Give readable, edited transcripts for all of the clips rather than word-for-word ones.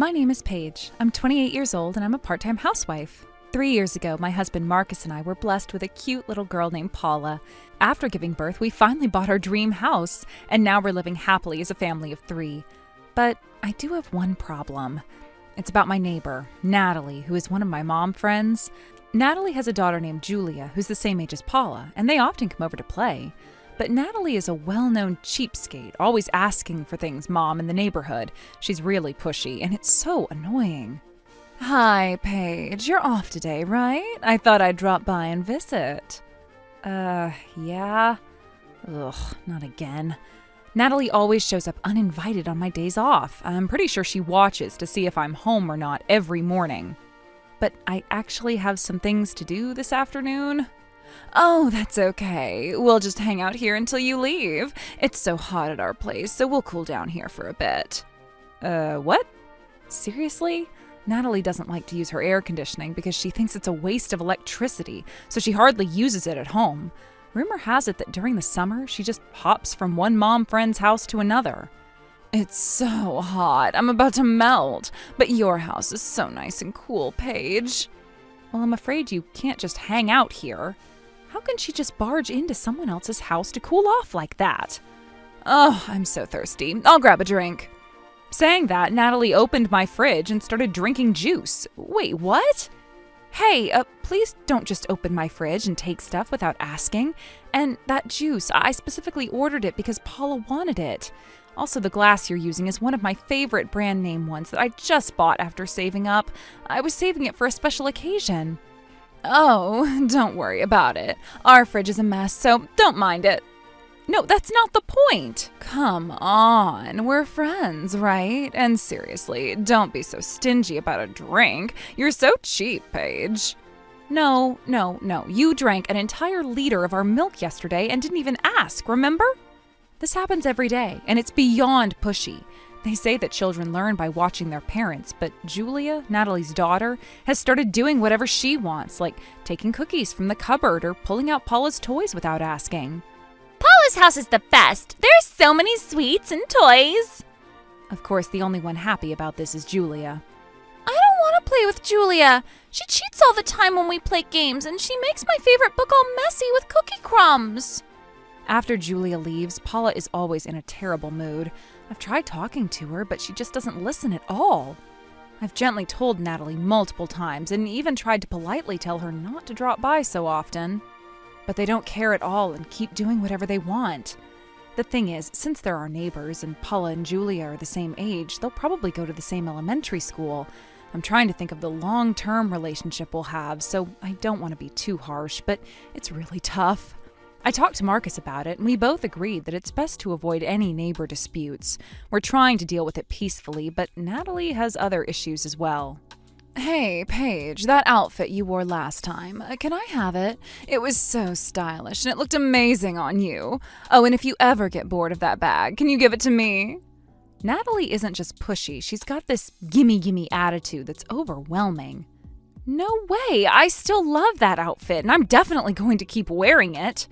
My name is Paige. I'm 28 years old and I'm a part-time housewife. 3 years ago, my husband Marcus and I were blessed with a cute little girl named Paula. After giving birth, we finally bought our dream house, and now we're living happily as a family of 3. But I do have one problem. It's about my neighbor, Natalie, who is one of my mom friends. Natalie has a daughter named Julia, who's the same age as Paula, and they often come over to play. But Natalie is a well-known cheapskate, always asking for things Mom in the neighborhood. She's really pushy, and it's so annoying. Hi, Paige. You're off today, right? I thought I'd drop by and visit. Yeah? Ugh, not again. Natalie always shows up uninvited on my days off. I'm pretty sure she watches to see if I'm home or not every morning. But I actually have some things to do this afternoon. Oh, that's okay. We'll just hang out here until you leave. It's so hot at our place, so we'll cool down here for a bit. What? Seriously? Natalie doesn't like to use her air conditioning because she thinks it's a waste of electricity, so she hardly uses it at home. Rumor has it that during the summer, she just hops from one mom friend's house to another. It's so hot. I'm about to melt. But your house is so nice and cool, Paige. Well, I'm afraid you can't just hang out here. How can she just barge into someone else's house to cool off like that? Oh, I'm so thirsty. I'll grab a drink. Saying that, Natalie opened my fridge and started drinking juice. Wait, what? Hey, please don't just open my fridge and take stuff without asking. And that juice, I specifically ordered it because Paula wanted it. Also, the glass you're using is one of my favorite brand name ones that I just bought after saving up. I was saving it for a special occasion. Oh, don't worry about it. Our fridge is a mess, so don't mind it. No, that's not the point. Come on, we're friends, right? And seriously, don't be so stingy about a drink. You're so cheap, Paige. No. You drank an entire liter of our milk yesterday and didn't even ask, remember? This happens every day, and it's beyond pushy. They say that children learn by watching their parents, but Julia, Natalie's daughter, has started doing whatever she wants, like taking cookies from the cupboard or pulling out Paula's toys without asking. Paula's house is the best. There's so many sweets and toys. Of course, the only one happy about this is Julia. I don't want to play with Julia. She cheats all the time when we play games, and she makes my favorite book all messy with cookie crumbs. After Julia leaves, Paula is always in a terrible mood. I've tried talking to her, but she just doesn't listen at all. I've gently told Natalie multiple times and even tried to politely tell her not to drop by so often. But they don't care at all and keep doing whatever they want. The thing is, since they're our neighbors and Paula and Julia are the same age, they'll probably go to the same elementary school. I'm trying to think of the long-term relationship we'll have, so I don't want to be too harsh, but it's really tough. I talked to Marcus about it, and we both agreed that it's best to avoid any neighbor disputes. We're trying to deal with it peacefully, but Natalie has other issues as well. Hey, Paige, that outfit you wore last time, can I have it? It was so stylish, and it looked amazing on you. Oh, and if you ever get bored of that bag, can you give it to me? Natalie isn't just pushy, she's got this gimme attitude that's overwhelming. No way, I still love that outfit, and I'm definitely going to keep wearing it.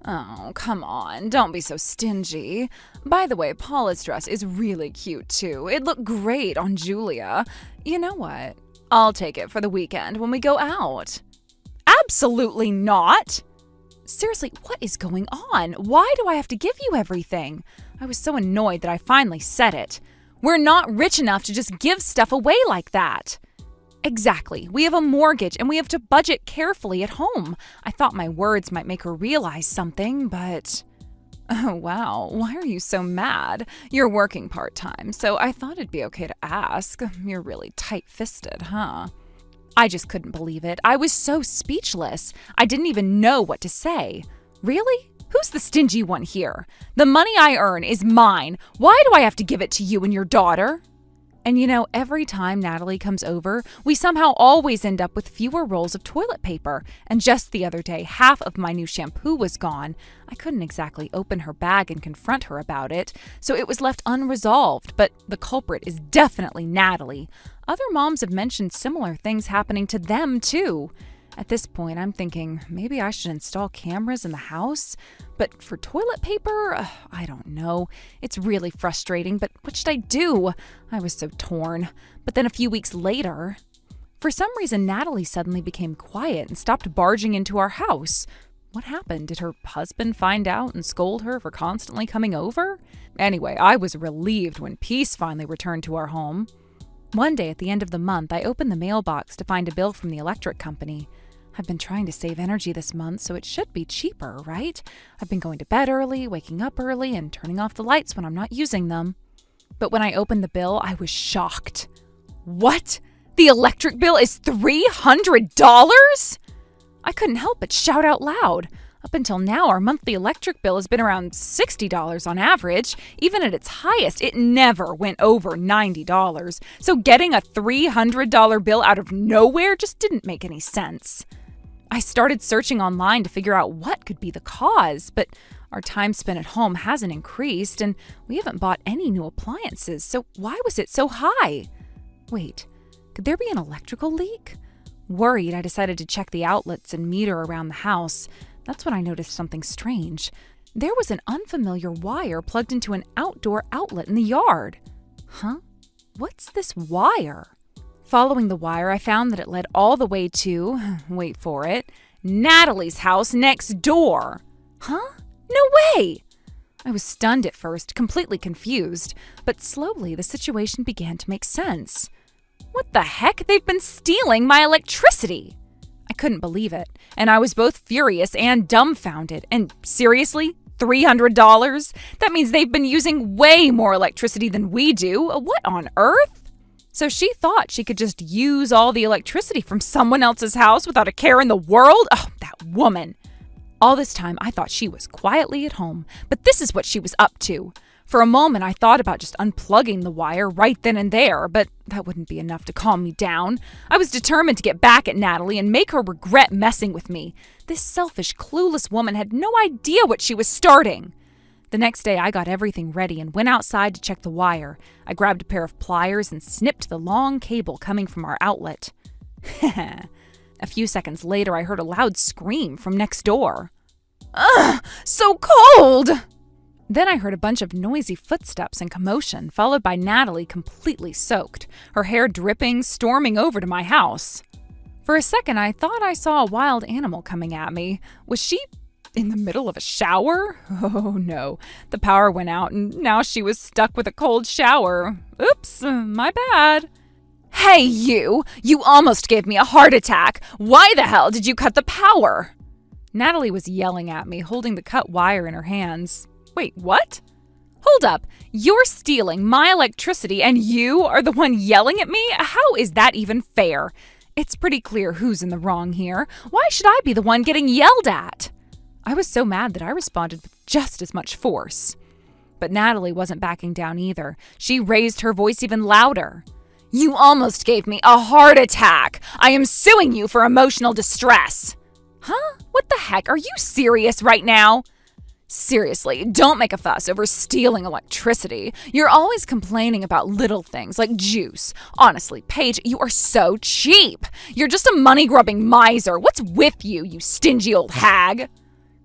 Oh, come on, don't be so stingy. By the way, Paula's dress is really cute, too. It looked great on Julia. You know what? I'll take it for the weekend when we go out. Absolutely not! Seriously, what is going on? Why do I have to give you everything? I was so annoyed that I finally said it. We're not rich enough to just give stuff away like that. Exactly. We have a mortgage and we have to budget carefully at home. I thought my words might make her realize something, but... Oh, wow. Why are you so mad? You're working part-time, so I thought it'd be okay to ask. You're really tight-fisted, huh? I just couldn't believe it. I was so speechless. I didn't even know what to say. Really? Who's the stingy one here? The money I earn is mine. Why do I have to give it to you and your daughter? And you know, every time Natalie comes over, we somehow always end up with fewer rolls of toilet paper. And just the other day, half of my new shampoo was gone. I couldn't exactly open her bag and confront her about it, so it was left unresolved. But the culprit is definitely Natalie. Other moms have mentioned similar things happening to them, too. At this point, I'm thinking maybe I should install cameras in the house. But for toilet paper, I don't know. It's really frustrating, but what should I do? I was so torn. But then a few weeks later, for some reason, Natalie suddenly became quiet and stopped barging into our house. What happened? Did her husband find out and scold her for constantly coming over? Anyway, I was relieved when peace finally returned to our home. One day at the end of the month, I opened the mailbox to find a bill from the electric company. I've been trying to save energy this month, so it should be cheaper, right? I've been going to bed early, waking up early, and turning off the lights when I'm not using them. But when I opened the bill, I was shocked. What? The electric bill is $300? I couldn't help but shout out loud. Up until now, our monthly electric bill has been around $60 on average. Even at its highest, it never went over $90. So getting a $300 bill out of nowhere just didn't make any sense. I started searching online to figure out what could be the cause, but our time spent at home hasn't increased, and we haven't bought any new appliances, so why was it so high? Wait, could there be an electrical leak? Worried, I decided to check the outlets and meter around the house. That's when I noticed something strange. There was an unfamiliar wire plugged into an outdoor outlet in the yard. Huh? What's this wire? Following the wire, I found that it led all the way to, wait for it, Natalie's house next door. Huh? No way! I was stunned at first, completely confused, but slowly the situation began to make sense. What the heck? They've been stealing my electricity! I couldn't believe it, and I was both furious and dumbfounded. And seriously? $300? That means they've been using way more electricity than we do. What on earth? So she thought she could just use all the electricity from someone else's house without a care in the world? Oh, that woman. All this time, I thought she was quietly at home, but this is what she was up to. For a moment, I thought about just unplugging the wire right then and there, but that wouldn't be enough to calm me down. I was determined to get back at Natalie and make her regret messing with me. This selfish, clueless woman had no idea what she was starting. The next day, I got everything ready and went outside to check the wire. I grabbed a pair of pliers and snipped the long cable coming from our outlet. A few seconds later, I heard a loud scream from next door. Ugh, so cold! Then I heard a bunch of noisy footsteps and commotion, followed by Natalie completely soaked, her hair dripping, storming over to my house. For a second, I thought I saw a wild animal coming at me. Was she in the middle of a shower? Oh no, the power went out and now she was stuck with a cold shower. Oops, my bad. Hey you! You almost gave me a heart attack! Why the hell did you cut the power? Natalie was yelling at me, holding the cut wire in her hands. Wait, what? Hold up, you're stealing my electricity and you are the one yelling at me? How is that even fair? It's pretty clear who's in the wrong here. Why should I be the one getting yelled at? I was so mad that I responded with just as much force. But Natalie wasn't backing down either. She raised her voice even louder. You almost gave me a heart attack. I am suing you for emotional distress. Huh? What the heck? Are you serious right now? Seriously, don't make a fuss over stealing electricity. You're always complaining about little things like juice. Honestly, Paige, you are so cheap. You're just a money-grubbing miser. What's with you, you stingy old hag?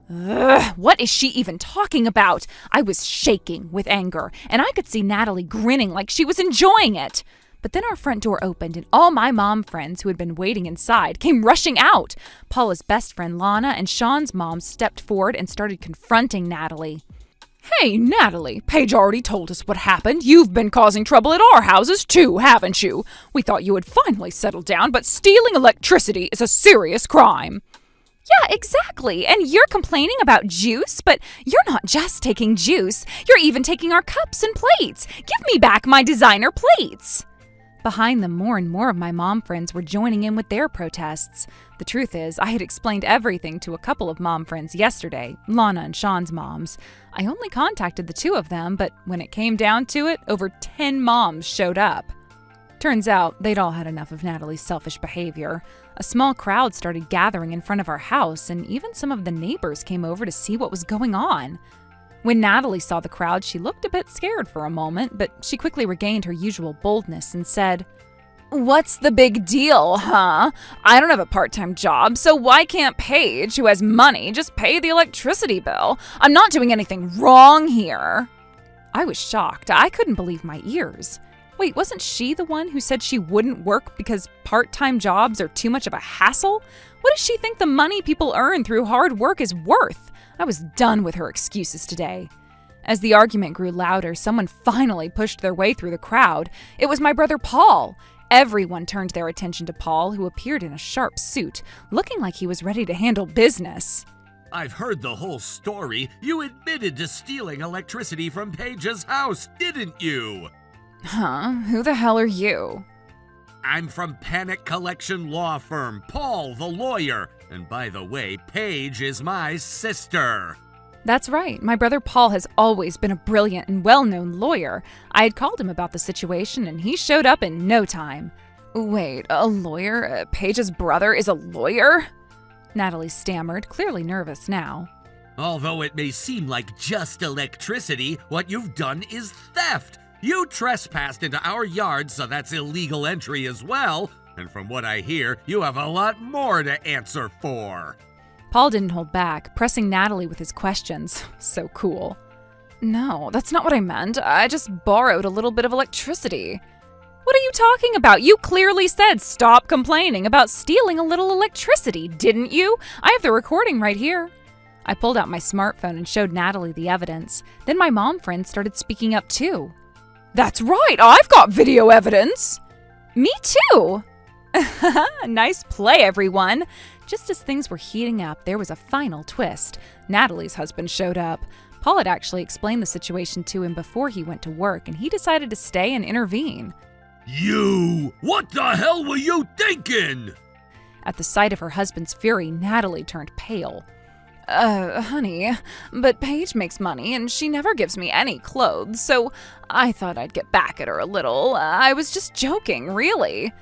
Ugh, what is she even talking about? I was shaking with anger, and I could see Natalie grinning like she was enjoying it. But then our front door opened, and all my mom friends who had been waiting inside came rushing out. Paula's best friend Lana and Sean's mom stepped forward and started confronting Natalie. Hey, Natalie, Paige already told us what happened. You've been causing trouble at our houses too, haven't you? We thought you had finally settled down, but stealing electricity is a serious crime. Yeah, exactly. And you're complaining about juice, but you're not just taking juice. You're even taking our cups and plates. Give me back my designer plates. Behind them, more and more of my mom friends were joining in with their protests. The truth is, I had explained everything to a couple of mom friends yesterday, Lana and Sean's moms. I only contacted the two of them, but when it came down to it, over 10 moms showed up. Turns out, they'd all had enough of Natalie's selfish behavior. A small crowd started gathering in front of our house, and even some of the neighbors came over to see what was going on. When Natalie saw the crowd, she looked a bit scared for a moment, but she quickly regained her usual boldness and said, What's the big deal, huh? I don't have a part-time job, so why can't Paige, who has money, just pay the electricity bill? I'm not doing anything wrong here. I was shocked. I couldn't believe my ears. Wait, wasn't she the one who said she wouldn't work because part-time jobs are too much of a hassle? What does she think the money people earn through hard work is worth? I was done with her excuses today. As the argument grew louder, someone finally pushed their way through the crowd. It was my brother Paul. Everyone turned their attention to Paul, who appeared in a sharp suit, looking like he was ready to handle business. I've heard the whole story. You admitted to stealing electricity from Paige's house, didn't you? Huh? Who the hell are you? I'm from Panic Collection Law Firm, Paul the lawyer. And by the way, Paige is my sister. That's right. My brother Paul has always been a brilliant and well-known lawyer. I had called him about the situation, and he showed up in no time. Wait, a lawyer? Paige's brother is a lawyer? Natalie stammered, clearly nervous now. Although it may seem like just electricity, what you've done is theft. You trespassed into our yard, so that's illegal entry as well. And from what I hear, you have a lot more to answer for. Paul didn't hold back, pressing Natalie with his questions. So cool. No, that's not what I meant. I just borrowed a little bit of electricity. What are you talking about? You clearly said stop complaining about stealing a little electricity, didn't you? I have the recording right here. I pulled out my smartphone and showed Natalie the evidence. Then my mom friend started speaking up too. That's right, I've got video evidence. Me too. Nice play, everyone. Just as things were heating up, there was a final twist. Natalie's husband showed up. Paul had actually explained the situation to him before he went to work, and he decided to stay and intervene. You! What the hell were you thinking? At the sight of her husband's fury, Natalie turned pale. Honey, but Paige makes money and she never gives me any clothes, so I thought I'd get back at her a little. I was just joking, really.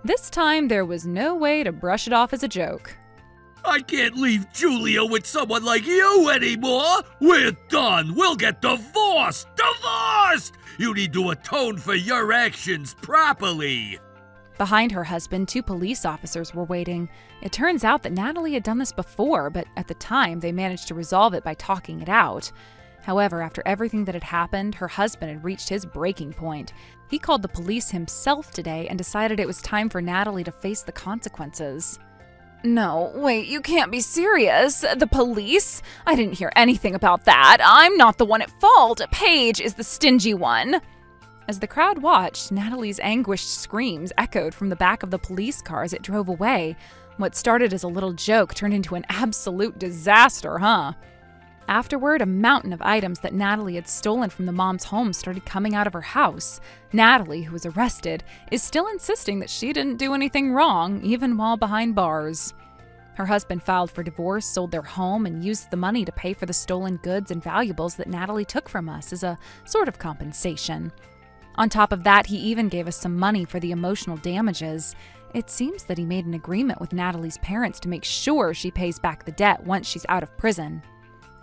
This time, there was no way to brush it off as a joke. I can't leave Julia with someone like you anymore. We're done. We'll get divorced. Divorced! You need to atone for your actions properly. Behind her husband, 2 police officers were waiting. It turns out that Natalie had done this before, but at the time, they managed to resolve it by talking it out. However, after everything that had happened, her husband had reached his breaking point. He called the police himself today and decided it was time for Natalie to face the consequences. No, wait, you can't be serious. The police? I didn't hear anything about that. I'm not the one at fault. Paige is the stingy one. As the crowd watched, Natalie's anguished screams echoed from the back of the police car as it drove away. What started as a little joke turned into an absolute disaster, huh? Afterward, a mountain of items that Natalie had stolen from the mom's home started coming out of her house. Natalie, who was arrested, is still insisting that she didn't do anything wrong, even while behind bars. Her husband filed for divorce, sold their home, and used the money to pay for the stolen goods and valuables that Natalie took from us as a sort of compensation. On top of that, he even gave us some money for the emotional damages. It seems that he made an agreement with Natalie's parents to make sure she pays back the debt once she's out of prison.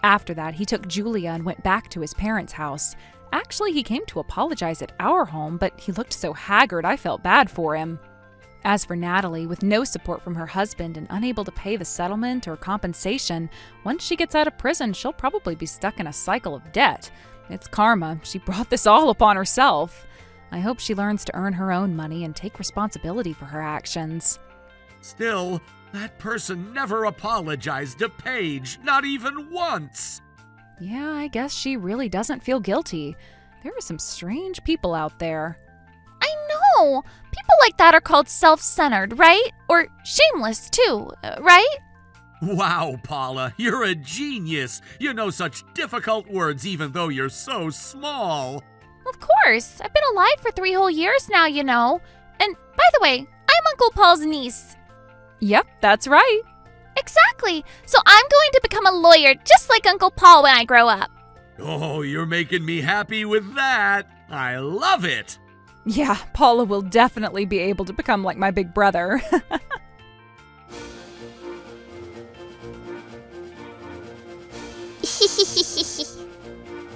After that, he took Julia and went back to his parents' house. Actually, he came to apologize at our home, but he looked so haggard I felt bad for him. As for Natalie, with no support from her husband and unable to pay the settlement or compensation, once she gets out of prison, she'll probably be stuck in a cycle of debt. It's karma. She brought this all upon herself. I hope she learns to earn her own money and take responsibility for her actions. Still, that person never apologized to Paige, not even once. Yeah, I guess she really doesn't feel guilty. There are some strange people out there. I know! People like that are called self-centered, right? Or shameless, too, right? Wow, Paula, you're a genius. You know such difficult words even though you're so small. Of course. I've been alive for 3 whole years now, you know. And by the way, I'm Uncle Paul's niece. Yep, that's right. Exactly. So I'm going to become a lawyer just like Uncle Paul when I grow up. Oh, you're making me happy with that. I love it. Yeah, Paula will definitely be able to become like my big brother.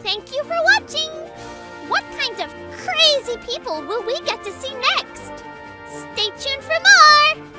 Thank you for watching! What kind of crazy people will we get to see next? Stay tuned for more!